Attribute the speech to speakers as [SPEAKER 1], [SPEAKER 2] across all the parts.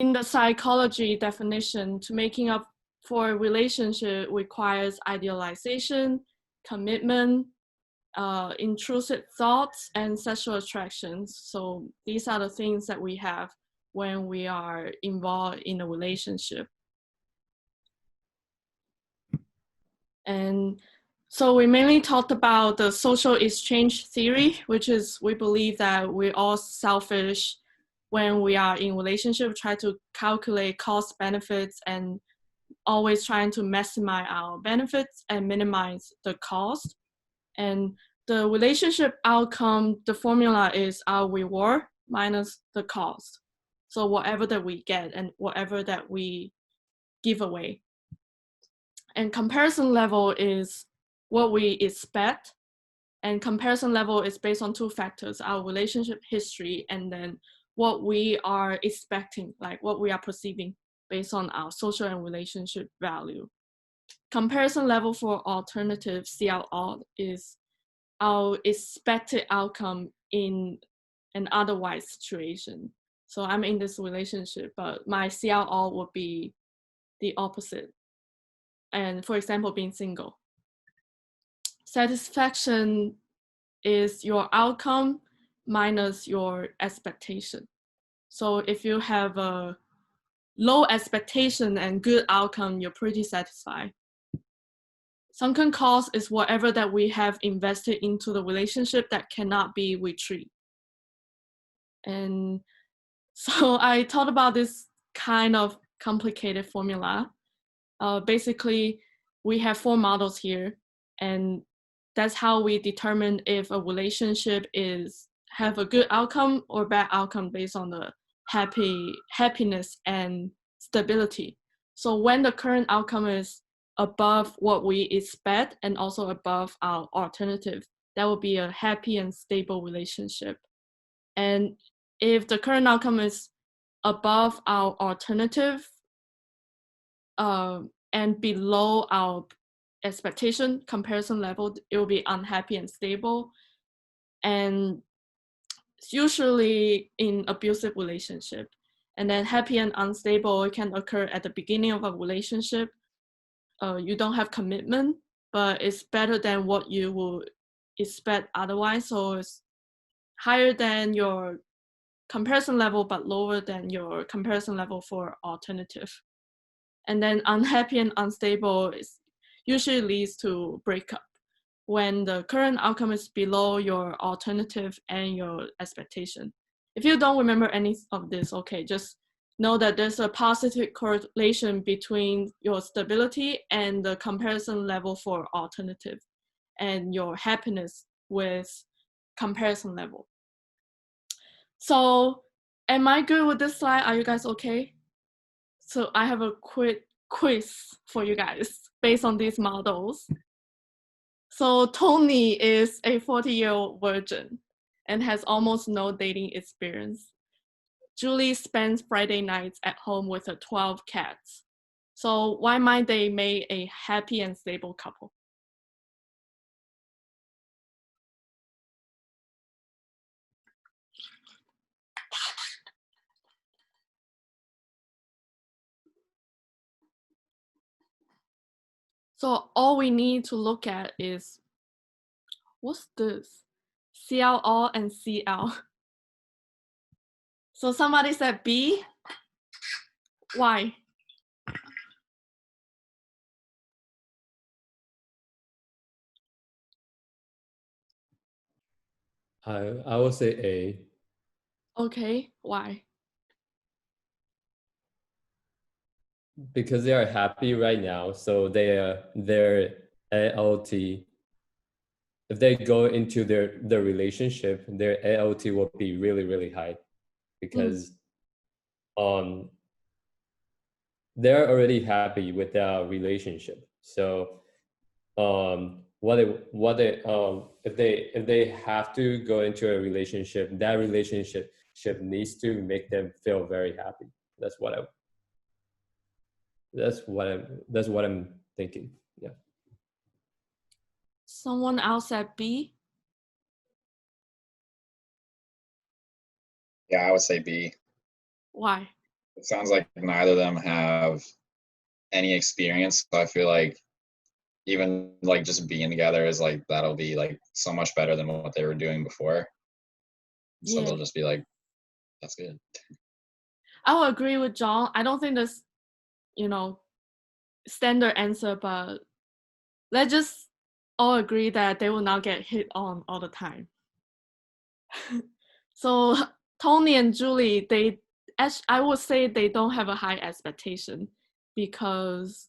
[SPEAKER 1] In the psychology definition, to making up for a relationship requires idealization, commitment, intrusive thoughts, and sexual attractions. So these are the things that we have when we are involved in a relationship. And so we mainly talked about the social exchange theory, which is we believe that we're all selfish when we are in relationship, try to calculate cost benefits and always trying to maximize our benefits and minimize the cost. And the relationship outcome, the formula is our reward minus the cost. So whatever that we get and whatever that we give away. And comparison level is what we expect. And comparison level is based on two factors, our relationship history and then what we are expecting, like what we are perceiving based on our social and relationship value. Comparison level for alternative CLR is our expected outcome in an otherwise situation. So I'm in this relationship, but my CLR would be the opposite. And for example, being single. Satisfaction is your outcome minus your expectation. So if you have a low expectation and good outcome, you're pretty satisfied. Sunken cost is whatever that we have invested into the relationship that cannot be retrieved. And so I thought about this kind of complicated formula. Basically, we have 4 models here, and that's how we determine if a relationship have a good outcome or bad outcome based on the happiness and stability. So when the current outcome is above what we expect and also above our alternative, that will be a happy and stable relationship. And if the current outcome is above our alternative and below our expectation comparison level, it will be unhappy and stable. And it's usually in abusive relationship. And then happy and unstable can occur at the beginning of a relationship. You don't have commitment, but it's better than what you would expect otherwise. So it's higher than your comparison level, but lower than your comparison level for alternative. And then unhappy and unstable usually leads to breakup when the current outcome is below your alternative and your expectation. If you don't remember any of this, okay, just know that there's a positive correlation between your stability and the comparison level for alternative and your happiness with comparison level. So am I good with this slide? Are you guys okay? So I have a quick quiz for you guys based on these models. So Tony is a 40-year-old virgin and has almost no dating experience. Julie spends Friday nights at home with her 12 cats. So why might they make a happy and stable couple? So all we need to look at is, what's this? CLR and CL. So somebody said B. Why?
[SPEAKER 2] I will say A.
[SPEAKER 1] Okay, why?
[SPEAKER 2] Because they are happy right now, so their ALT, if they go into their relationship, their ALT will be really, really high because they're already happy with their relationship. So if they have to go into a relationship, that relationship needs to make them feel very happy. That's what I'm thinking. Yeah.
[SPEAKER 1] Someone else at B?
[SPEAKER 3] Yeah, I would say B.
[SPEAKER 1] Why?
[SPEAKER 3] It sounds like neither of them have any experience. So I feel like even like just being together is like, that'll be like so much better than what they were doing before. So
[SPEAKER 1] Yeah.
[SPEAKER 3] they'll just be like, that's good.
[SPEAKER 1] I will agree with John. I don't think there's, standard answer, but let's just all agree that they will not get hit on all the time. So Tony and Julie, I would say they don't have a high expectation, because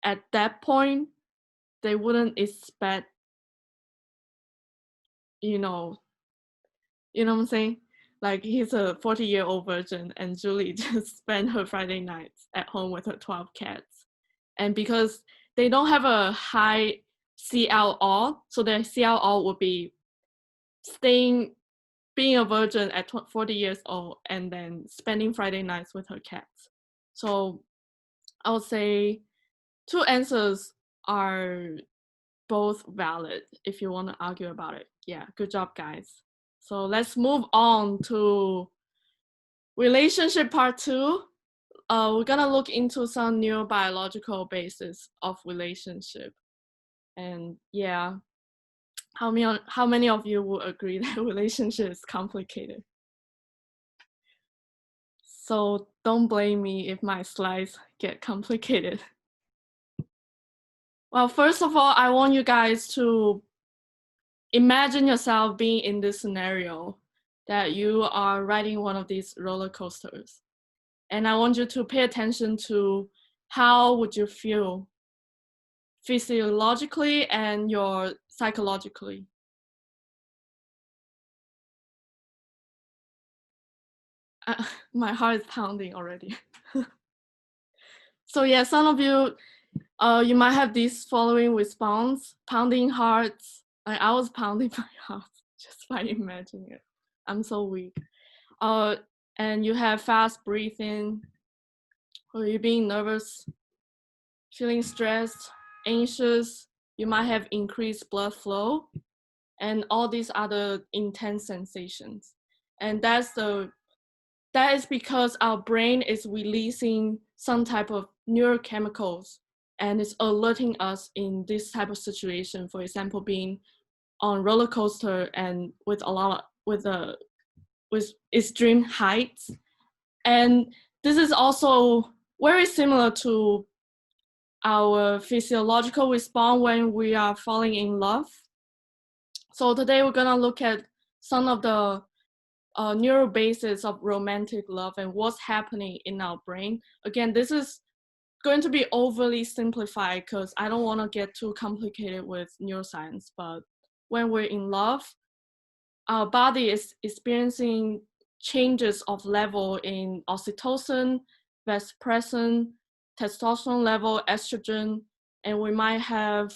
[SPEAKER 1] at that point they wouldn't expect, you know what I'm saying? Like, he's a 40-year-old virgin and Julie just spent her Friday nights at home with her 12 cats. And because they don't have a high CLR, so their CLR would be being a virgin at 40 years old and then spending Friday nights with her cats. So I would say 2 answers are both valid if you want to argue about it. Yeah, good job, guys. So let's move on to relationship part 2. We're gonna look into some neurobiological basis of relationship. And yeah, how many of you will agree that relationship is complicated? So don't blame me if my slides get complicated. Well, first of all, I want you guys to imagine yourself being in this scenario, that you are riding one of these roller coasters. And I want you to pay attention to how would you feel physiologically and your psychologically. My heart is pounding already. So yeah, some of you, you might have this following response: pounding hearts. I was pounding my heart just by imagining it. I'm so weak. And you have fast breathing, or you being nervous, feeling stressed, anxious. You might have increased blood flow, and all these other intense sensations. And that is because our brain is releasing some type of neurochemicals, and it's alerting us in this type of situation. For example, being on roller coaster and with extreme heights. And this is also very similar to our physiological response when we are falling in love. So today we're gonna look at some of the neural basis of romantic love and what's happening in our brain. Again, this is going to be overly simplified because I don't want to get too complicated with neuroscience, but when we're in love, our body is experiencing changes of level in oxytocin, vasopressin, testosterone level, estrogen, and we might have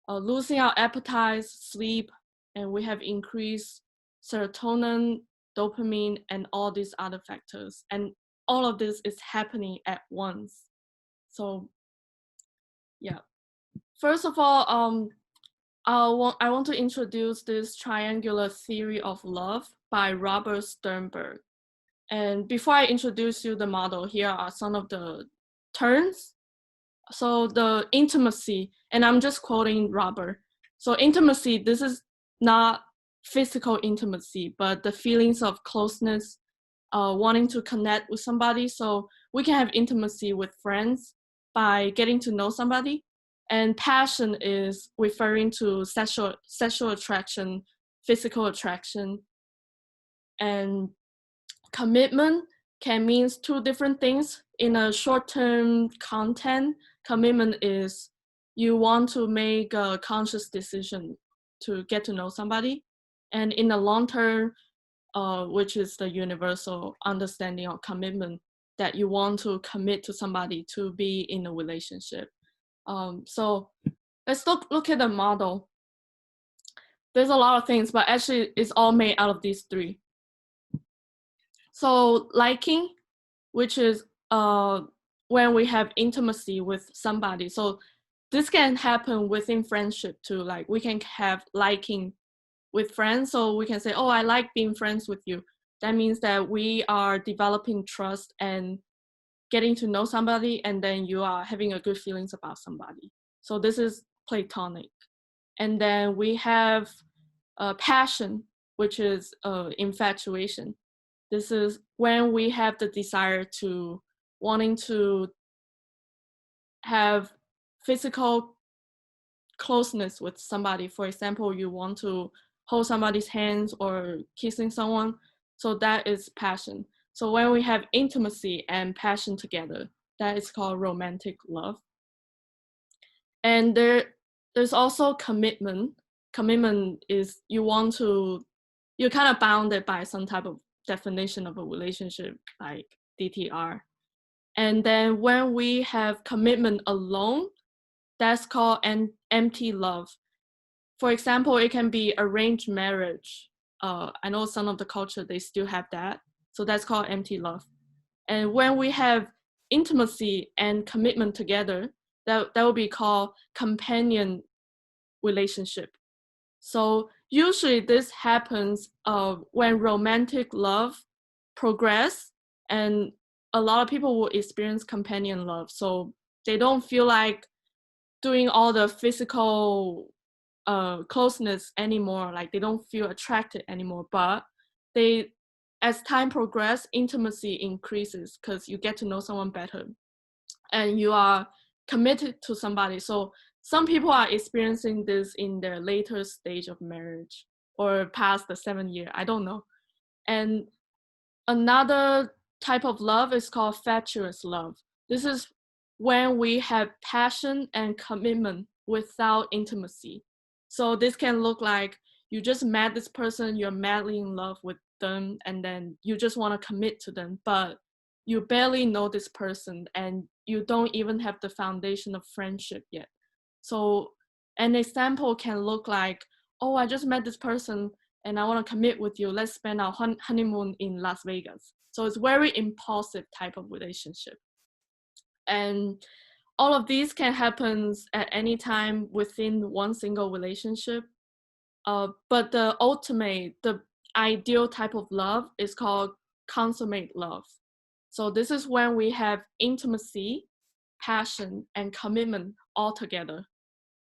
[SPEAKER 1] losing our appetite, sleep, and we have increased serotonin, dopamine, and all these other factors. And all of this is happening at once. So yeah, first of all, I want to introduce this triangular theory of love by Robert Sternberg. And before I introduce you the model, here are some of the terms. So the intimacy, and I'm just quoting Robert. So intimacy, this is not physical intimacy, but the feelings of closeness, wanting to connect with somebody. So we can have intimacy with friends by getting to know somebody. And passion is referring to sexual attraction, physical attraction. And commitment can mean 2 different things. In a short-term content, commitment is you want to make a conscious decision to get to know somebody. And in the long term, which is the universal understanding of commitment, that you want to commit to somebody to be in a relationship. So let's look at the model. There's a lot of things, but actually it's all made out of these 3. So liking, which is when we have intimacy with somebody. So this can happen within friendship too. Like we can have liking with friends. So we can say, oh, I like being friends with you. That means that we are developing trust and getting to know somebody, and then you are having a good feelings about somebody. So this is platonic. And then we have passion, which is infatuation. This is when we have the desire to wanting to have physical closeness with somebody. For example, you want to hold somebody's hands or kissing someone. So that is passion. So when we have intimacy and passion together, that is called romantic love. And there's also commitment. Commitment is you're kind of bounded by some type of definition of a relationship, like DTR. And then when we have commitment alone, that's called an empty love. For example, it can be arranged marriage. I know some of the culture, they still have that. So that's called empty love. And when we have intimacy and commitment together, that will be called companion relationship. So usually this happens when romantic love progress, and a lot of people will experience companion love. So they don't feel like doing all the physical closeness anymore, like they don't feel attracted anymore, but as time progresses, intimacy increases because you get to know someone better and you are committed to somebody. So some people are experiencing this in their later stage of marriage or past the 7 year, I don't know. And another type of love is called vicarious love. This is when we have passion and commitment without intimacy. So this can look like you just met this person, you're madly in love with them, and then you just want to commit to them, but you barely know this person and you don't even have the foundation of friendship yet. So an example can look like, oh, I just met this person and I want to commit with you. Let's spend our honeymoon in Las Vegas. So it's very impulsive type of relationship. And all of these can happen at any time within one single relationship. But the ideal type of love is called consummate love. So this is when we have intimacy, passion, and commitment all together.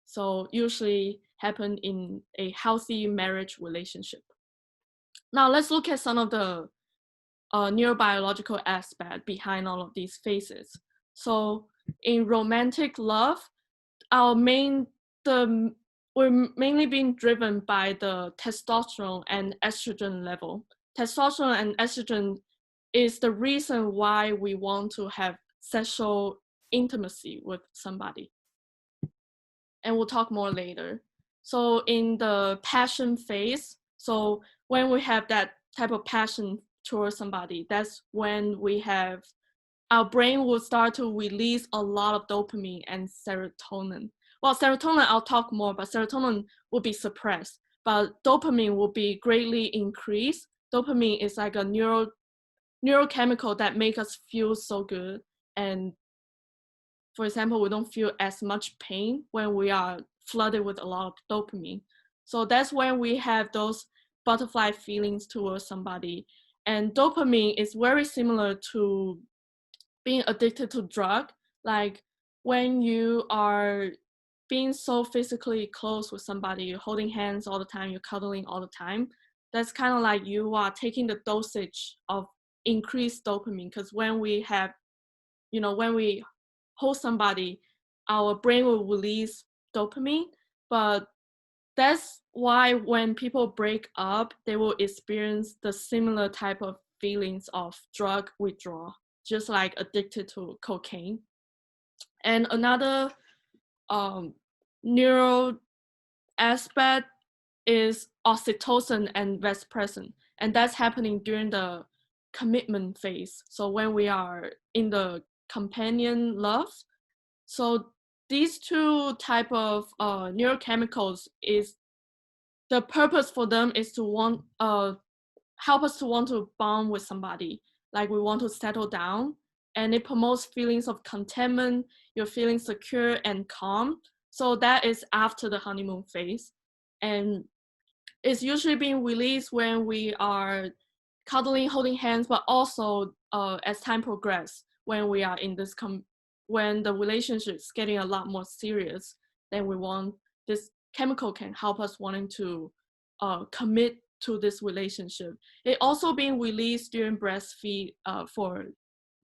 [SPEAKER 1] So usually happen in a healthy marriage relationship. Now let's look at some of the neurobiological aspect behind all of these phases. So in romantic love, we're mainly being driven by the testosterone and estrogen level. Testosterone and estrogen is the reason why we want to have sexual intimacy with somebody. And we'll talk more later. So in the passion phase, so when we have that type of passion towards somebody, that's when our brain will start to release a lot of dopamine and serotonin. Well, serotonin, I'll talk more, but serotonin will be suppressed, but dopamine will be greatly increased. Dopamine is like a neurochemical that makes us feel so good. And for example, we don't feel as much pain when we are flooded with a lot of dopamine. So that's when we have those butterfly feelings towards somebody. And dopamine is very similar to being addicted to drug. Like when you are being so physically close with somebody, you're holding hands all the time, you're cuddling all the time, that's kind of like you are taking the dosage of increased dopamine. Because when we hold somebody, our brain will release dopamine. But that's why when people break up, they will experience the similar type of feelings of drug withdrawal, just like addicted to cocaine. And another neural aspect is oxytocin and vasopressin, and that's happening during the commitment phase. So when we are in the companion love, so these two type of neurochemicals, is the purpose for them is to help us to want to bond with somebody, like we want to settle down, and it promotes feelings of contentment, you're feeling secure and calm. So that is after the honeymoon phase, and it's usually being released when we are cuddling, holding hands, but also as time progresses, when we are in this, when the relationship is getting a lot more serious, then we want this chemical can help us wanting to commit to this relationship. It also being released during breastfeed for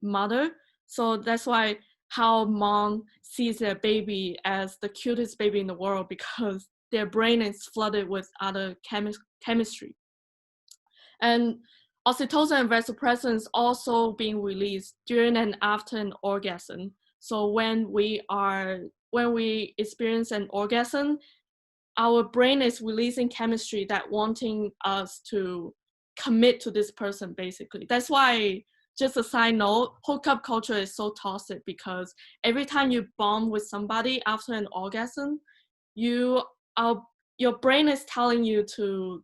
[SPEAKER 1] mother. So that's why how mom sees their baby as the cutest baby in the world, because their brain is flooded with other chemistry. And oxytocin and vasopressin is also being released during and after an orgasm. So when we experience an orgasm, our brain is releasing chemistry that wanting us to commit to this person, basically. That's why, just a side note, hookup culture is so toxic, because every time you bond with somebody after an orgasm, your brain is telling you to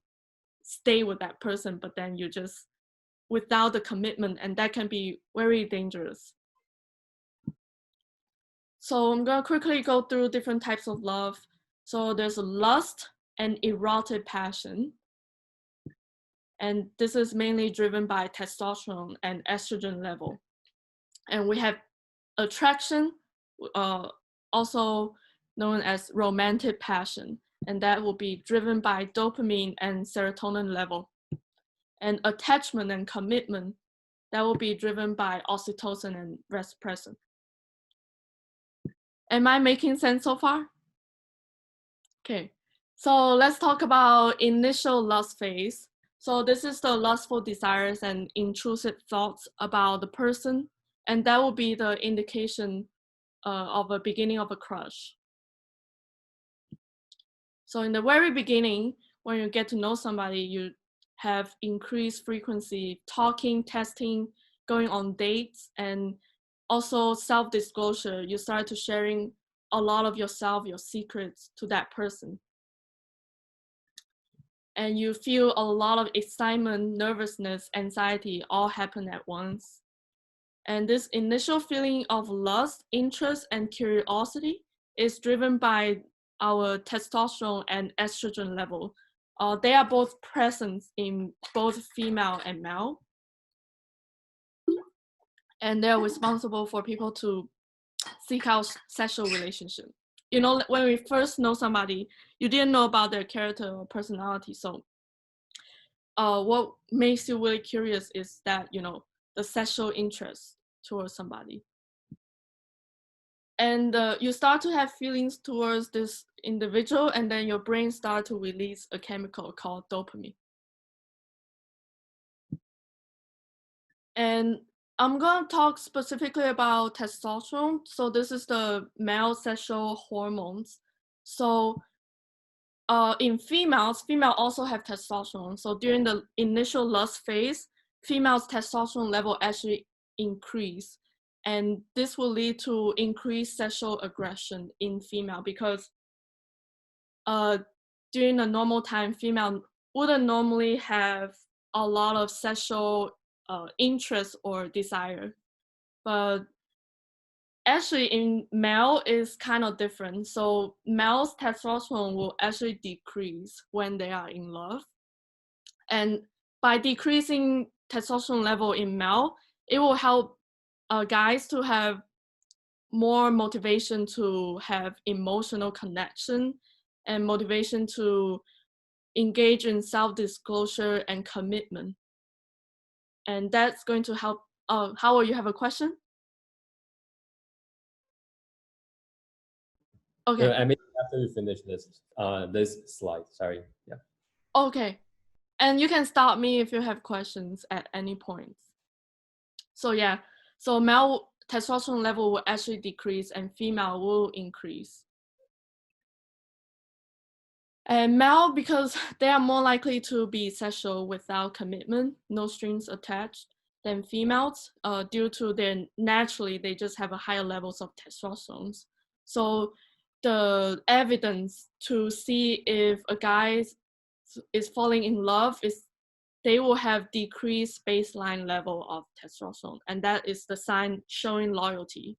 [SPEAKER 1] stay with that person, but then you just without the commitment, and that can be very dangerous. So I'm gonna quickly go through different types of love. So there's lust and erotic passion. And this is mainly driven by testosterone and estrogen level. And we have attraction, also known as romantic passion. And that will be driven by dopamine and serotonin level. And attachment and commitment, that will be driven by oxytocin and vasopressin. Am I making sense so far? Okay, so let's talk about initial lust phase. So this is the lustful desires and intrusive thoughts about the person, and that will be the indication of a beginning of a crush. So in the very beginning, when you get to know somebody, you have increased frequency, talking, testing, going on dates, and also self-disclosure. You start to sharing a lot of yourself, your secrets to that person. And you feel a lot of excitement, nervousness, anxiety all happen at once. And this initial feeling of lust, interest, and curiosity is driven by our testosterone and estrogen level. They are both present in both female and male. And they're responsible for people to seek out sexual relationship. You know, when we first know somebody, you didn't know about their character or personality. So what makes you really curious is that, you know, the sexual interest towards somebody. And you start to have feelings towards this individual, and then your brain starts to release a chemical called dopamine. And I'm going to talk specifically about testosterone. So this is the male sexual hormones. So in females also have testosterone. So during the initial lust phase, females' testosterone level actually increase. And this will lead to increased sexual aggression in female, because during a normal time, female wouldn't normally have a lot of sexual interest or desire. But actually in male is kind of different. So male's testosterone will actually decrease when they are in love. And by decreasing testosterone level in male, it will help guys to have more motivation to have emotional connection and motivation to engage in self-disclosure and commitment. And that's going to help. Howard, you have a question? Okay.
[SPEAKER 2] I mean, after we finish this slide, sorry. Yeah.
[SPEAKER 1] Okay. And you can stop me if you have questions at any point. So yeah, so male testosterone level will actually decrease and female will increase. And male, because they are more likely to be sexual without commitment, no strings attached, than females, due to their naturally, they just have a higher levels of testosterone. So the evidence to see if a guy is falling in love is they will have decreased baseline level of testosterone, and that is the sign showing loyalty.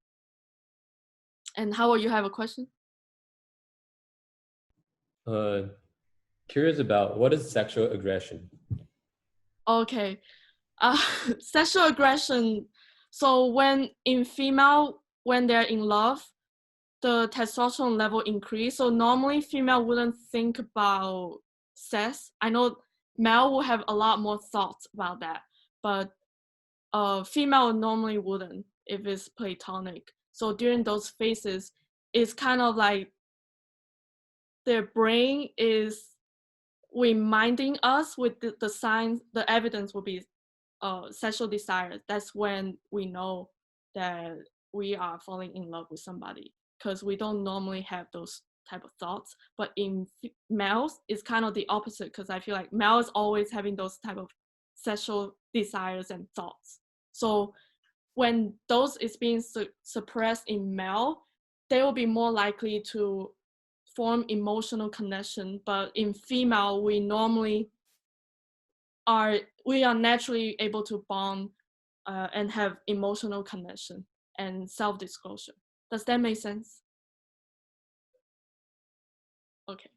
[SPEAKER 1] And Howard, you have a question?
[SPEAKER 2] Curious about what is sexual aggression?
[SPEAKER 1] Okay, Sexual aggression. So when in female, when they're in love, the testosterone level increase. So normally female wouldn't think about sex. I know male will have a lot more thoughts about that, but female normally wouldn't if it's platonic. So during those phases, it's kind of like their brain is reminding us with the signs, the evidence will be sexual desire. That's when we know that we are falling in love with somebody, because we don't normally have those type of thoughts. But in males, it's kind of the opposite, because I feel like males always having those type of sexual desires and thoughts. So when those is being suppressed in male, they will be more likely to form emotional connection. But in female, we are naturally able to bond and have emotional connection and self-disclosure. Does that make sense? Okay.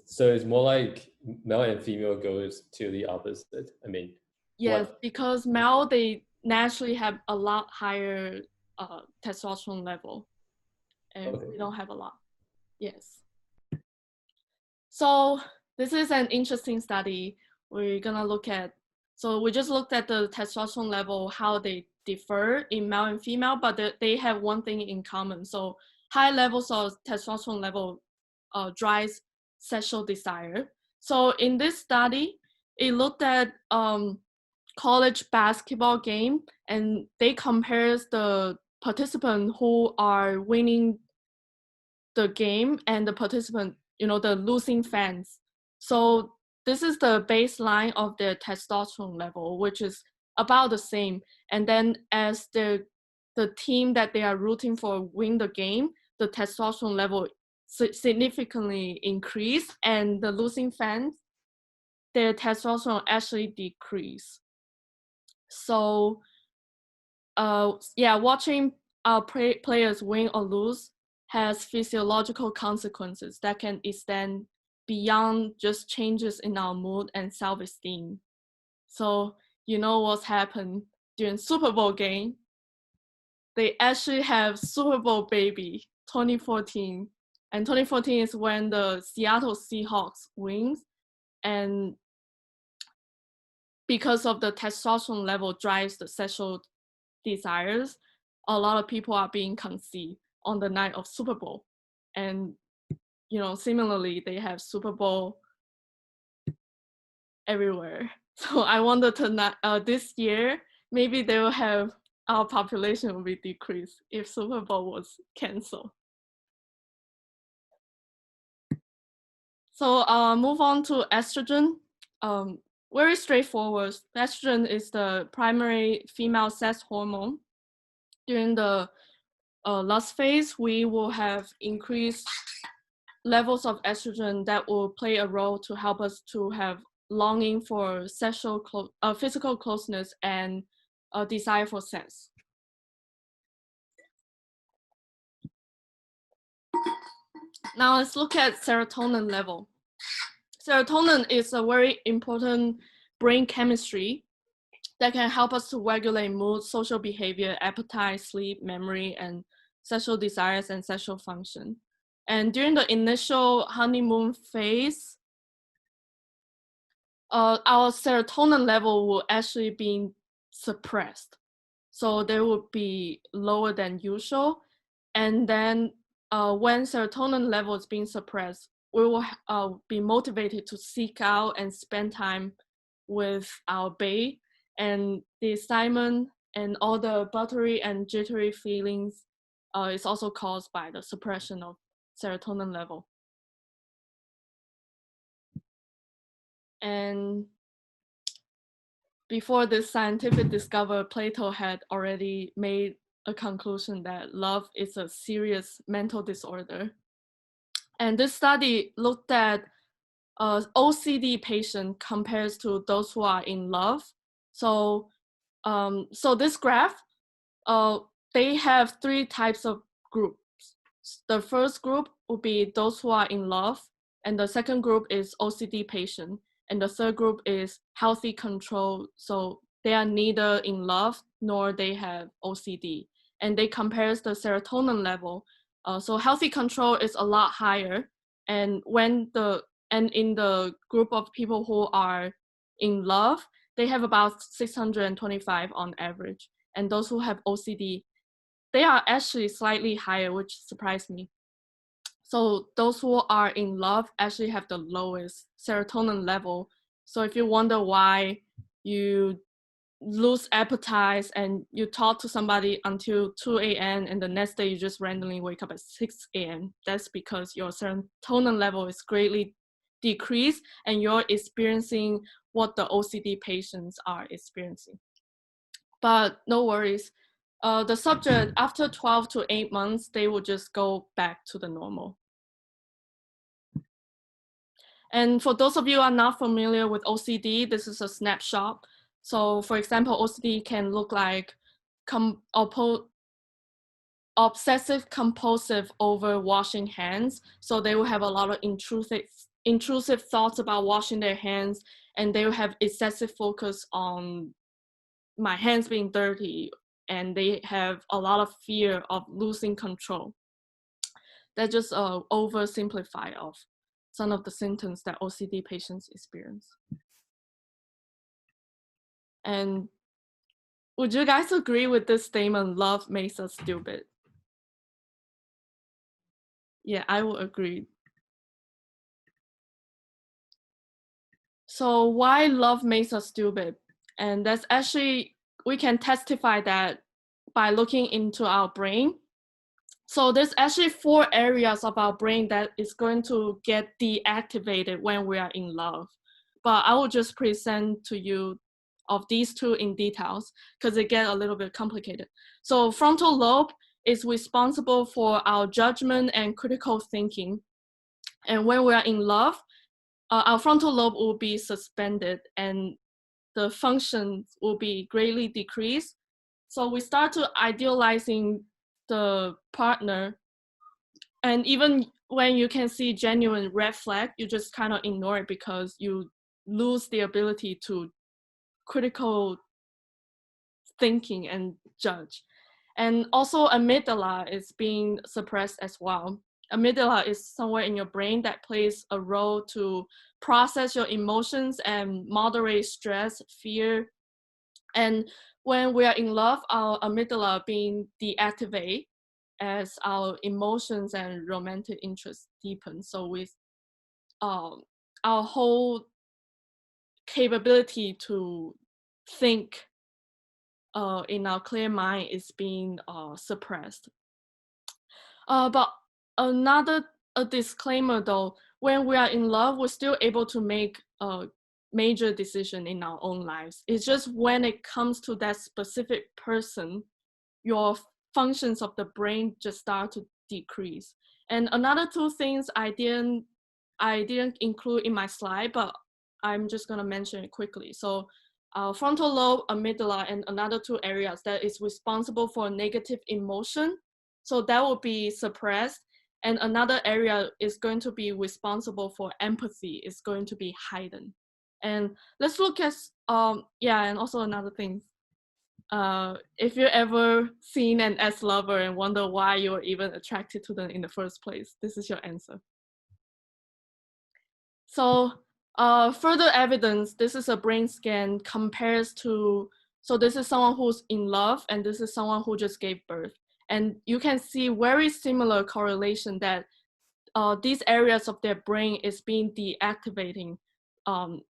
[SPEAKER 2] So it's more like male and female goes to the opposite. I mean,
[SPEAKER 1] yes, because male, they naturally have a lot higher testosterone level, and we don't have a lot. Yes. So this is an interesting study. We're gonna look at, so we just looked at the testosterone level, how they differ in male and female, but they have one thing in common. So high levels of testosterone level drives sexual desire. So in this study, it looked at college basketball game, and they compares the participants who are winning the game and the participant, the losing fans. So this is the baseline of their testosterone level, which is about the same. And then as the team that they are rooting for win the game, the testosterone level significantly increase, and the losing fans, their testosterone actually decrease. So watching our players win or lose has physiological consequences that can extend beyond just changes in our mood and self-esteem. So what's happened during Super Bowl game? They actually have Super Bowl baby 2014, and 2014 is when the Seattle Seahawks wins, and because of the testosterone level drives the sexual desires, a lot of people are being conceived on the night of Super Bowl. And similarly, they have Super Bowl everywhere. So I wonder this year, maybe they will have, our population will be decreased if Super Bowl was canceled. So move on to estrogen. Very straightforward. Estrogen is the primary female sex hormone. During the lust phase, we will have increased levels of estrogen that will play a role to help us to have longing for sexual physical closeness and a desire for sex. Now let's look at serotonin level. Serotonin is a very important brain chemistry that can help us to regulate mood, social behavior, appetite, sleep, memory, and sexual desires and sexual function. And during the initial honeymoon phase, our serotonin level will actually be suppressed. So they will be lower than usual. And then when serotonin level is being suppressed, we will be motivated to seek out and spend time with our bae. And the excitement and all the buttery and jittery feelings is also caused by the suppression of serotonin level. And before this scientific discovery, Plato had already made a conclusion that love is a serious mental disorder. And this study looked at OCD patient compares to those who are in love. So, so this graph, they have three types of groups. The first group would be those who are in love, and the second group is OCD patient, and the third group is healthy control. So they are neither in love nor they have OCD. And they compare the serotonin level. So healthy control is a lot higher. And in the group of people who are in love, they have about 625 on average. And those who have OCD, they are actually slightly higher, which surprised me. So those who are in love actually have the lowest serotonin level. So if you wonder why you lose appetite and you talk to somebody until 2 a.m. and the next day you just randomly wake up at 6 a.m., that's because your serotonin level is greatly decreased and you're experiencing what the OCD patients are experiencing. But no worries. The subject, after 12 to 8 months, they will just go back to the normal. And for those of you who are not familiar with OCD, this is a snapshot. So for example, OCD can look like obsessive compulsive over washing hands. So they will have a lot of intrusive thoughts about washing their hands, and they will have excessive focus on my hands being dirty, and they have a lot of fear of losing control. That's just an oversimplify of some of the symptoms that OCD patients experience. And would you guys agree with this statement, love makes us stupid? Yeah, I would agree. So why love makes us stupid? And that's actually, we can testify that by looking into our brain. So there's actually 4 areas of our brain that is going to get deactivated when we are in love. But I will just present to you of these 2 in details because they get a little bit complicated. So frontal lobe is responsible for our judgment and critical thinking. And when we are in love, our frontal lobe will be suspended and the function will be greatly decreased. So we start to idealizing the partner, and even when you can see genuine red flag, you just kind of ignore it because you lose the ability to critical thinking and judge. And also amygdala is being suppressed as well. Amygdala is somewhere in your brain that plays a role to process your emotions and moderate stress, fear. And when we are in love, our amygdala being deactivated as our emotions and romantic interests deepen. So with our whole capability to think in our clear mind is being suppressed. But a disclaimer though, when we are in love, we're still able to make a major decision in our own lives. It's just when it comes to that specific person, your functions of the brain just start to decrease. And another 2 things I didn't include in my slide, but I'm just gonna mention it quickly. So frontal lobe, amygdala, and another 2 areas that is responsible for negative emotion. So that will be suppressed. And another area is going to be responsible for empathy, is going to be heightened. And let's look at, and also another thing. If you ever seen an ex-lover and wonder why you're even attracted to them in the first place, this is your answer. So further evidence, this is a brain scan compares to, so this is someone who's in love and this is someone who just gave birth. And you can see very similar correlation that these areas of their brain is being deactivating.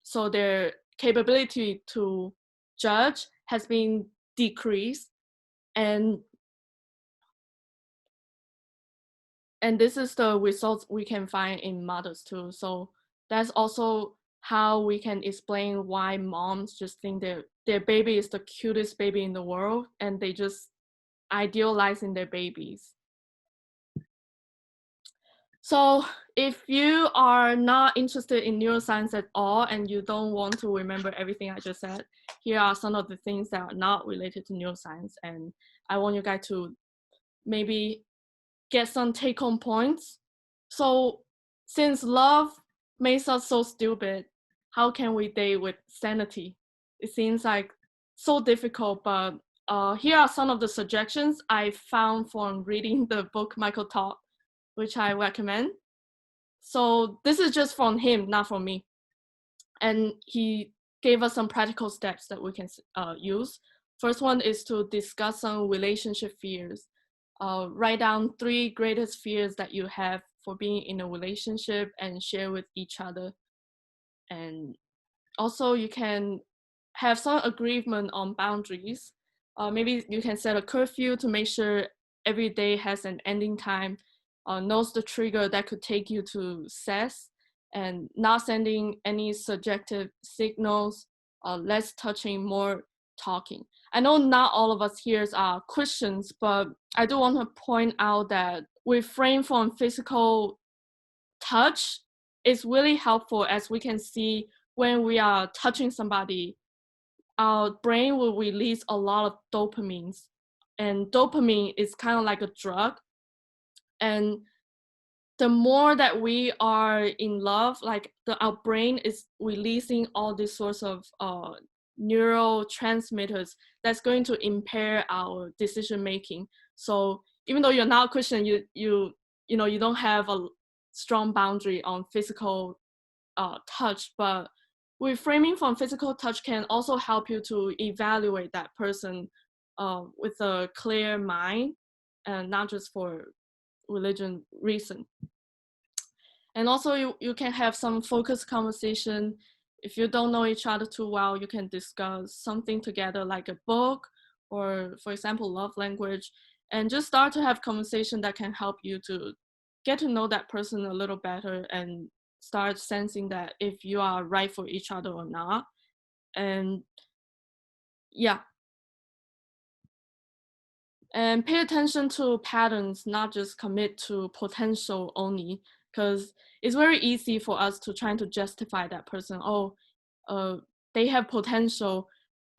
[SPEAKER 1] So their capability to judge has been decreased. And this is the results we can find in mothers too. So that's also how we can explain why moms just think their baby is the cutest baby in the world and they just idealizing their babies. So if you are not interested in neuroscience at all and you don't want to remember everything I just said, here are some of the things that are not related to neuroscience. And I want you guys to maybe get some take-home points. So since love makes us so stupid, how can we date with sanity? It seems like so difficult, but here are some of the suggestions I found from reading the book Michael Todd, which I recommend. So this is just from him, not from me. And he gave us some practical steps that we can use. First one is to discuss some relationship fears. Write down 3 greatest fears that you have for being in a relationship and share with each other. And also you can have some agreement on boundaries. Maybe you can set a curfew to make sure every day has an ending time, knows the trigger that could take you to sex, and not sending any subjective signals, less touching, more talking. I know not all of us here are Christians, but I do want to point out that refrain from physical touch is really helpful, as we can see when we are touching somebody, our brain will release a lot of dopamines. And dopamine is kind of like a drug. And the more that we are in love, like our brain is releasing all these sorts of neurotransmitters that's going to impair our decision making. So even though you're not a Christian, you don't have a strong boundary on physical touch, but reframing from physical touch can also help you to evaluate that person with a clear mind, and not just for religion reason. And also you can have some focused conversation. If you don't know each other too well, you can discuss something together, like a book, or for example, love language, and just start to have conversation that can help you to get to know that person a little better and start sensing that if you are right for each other or not. And yeah. And pay attention to patterns, not just commit to potential only, because it's very easy for us to try to justify that person. They have potential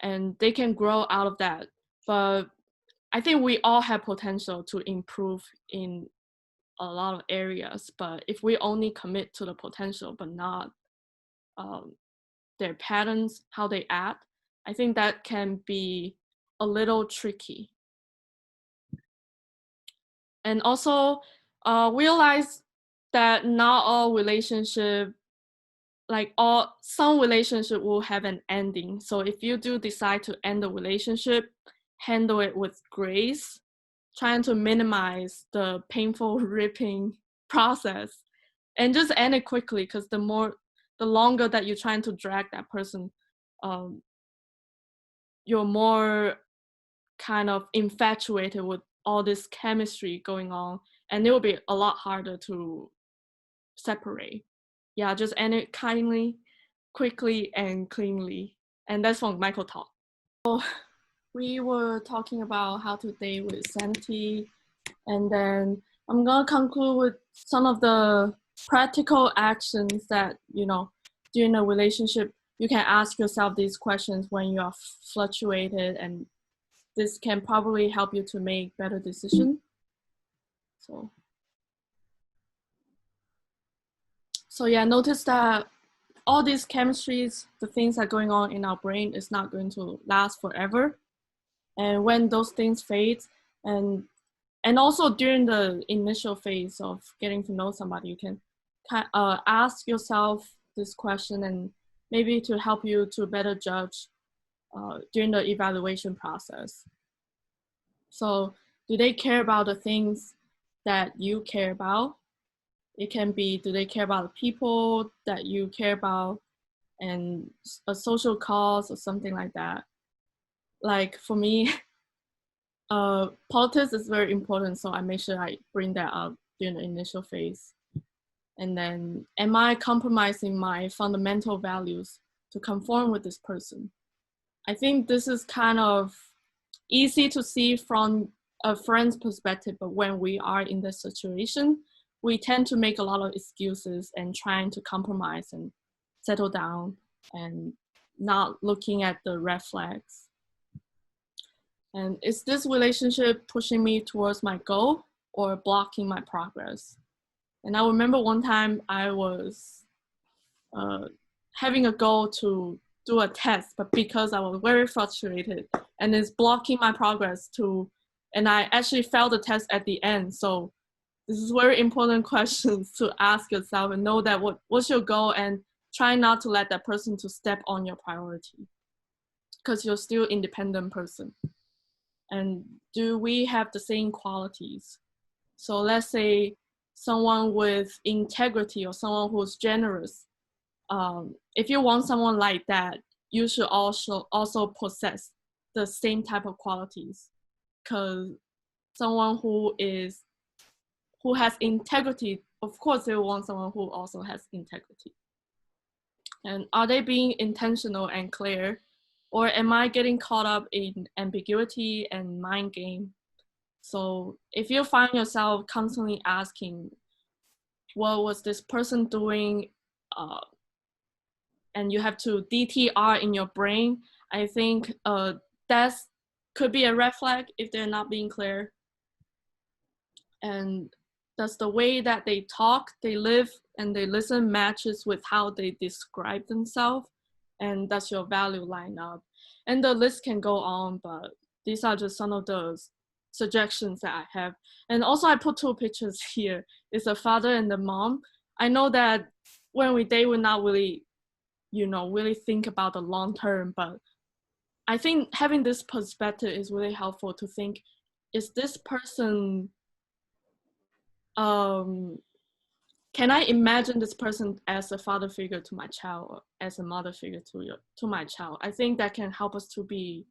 [SPEAKER 1] and they can grow out of that. But I think we all have potential to improve in a lot of areas. But if we only commit to the potential but not their patterns, how they act, I think that can be a little tricky. And also realize that not all relationship, some relationship will have an ending. So if you do decide to end the relationship, handle it with grace, trying to minimize the painful ripping process, and just end it quickly, because the longer that you're trying to drag that person, you're more kind of infatuated with all this chemistry going on, and it will be a lot harder to separate. Yeah, just end it kindly, quickly, and cleanly. And that's from Michael Todd. So we were talking about how to date with sanity, and then I'm gonna conclude with some of the practical actions that, during a relationship, you can ask yourself these questions when you are fluctuated, and this can probably help you to make better decisions. So yeah, notice that all these chemistries, the things that are going on in our brain, is not going to last forever. And when those things fade, and also during the initial phase of getting to know somebody, you can ask yourself this question, and maybe to help you to better judge during the evaluation process. So do they care about the things that you care about? It can be, do they care about the people that you care about, and a social cause or something like that. Like for me, politics is very important, so I make sure I bring that up during the initial phase. And then, am I compromising my fundamental values to conform with this person? I think this is kind of easy to see from a friend's perspective, but when we are in this situation, we tend to make a lot of excuses and trying to compromise and settle down and not looking at the red flags. And is this relationship pushing me towards my goal or blocking my progress? And I remember one time I was having a goal to do a test, but because I was very frustrated and it's blocking my progress and I actually failed the test at the end. So this is very important questions to ask yourself and know that what's your goal, and try not to let that person to step on your priority, because you're still independent person. And do we have the same qualities? So let's say someone with integrity or someone who's generous. If you want someone like that, you should also possess the same type of qualities, because someone who has integrity, of course they want someone who also has integrity. And are they being intentional and clear, or am I getting caught up in ambiguity and mind game? So if you find yourself constantly asking, what was this person doing, and you have to DTR in your brain, I think that could be a red flag if they're not being clear. And does the way that they talk, they live, and they listen matches with how they describe themselves? And does your value line up? And the list can go on, but these are just some of the suggestions that I have. And also I put 2 pictures here. It's the father and the mom. I know that when we date, we're not really, really think about the long term, but I think having this perspective is really helpful to think, is this person, can I imagine this person as a father figure to my child, or as a mother figure to my child? I think that can help us to be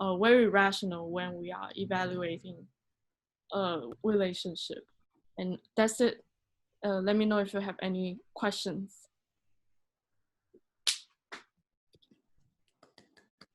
[SPEAKER 1] very rational when we are evaluating a relationship. And that's it. Let me know if you have any questions.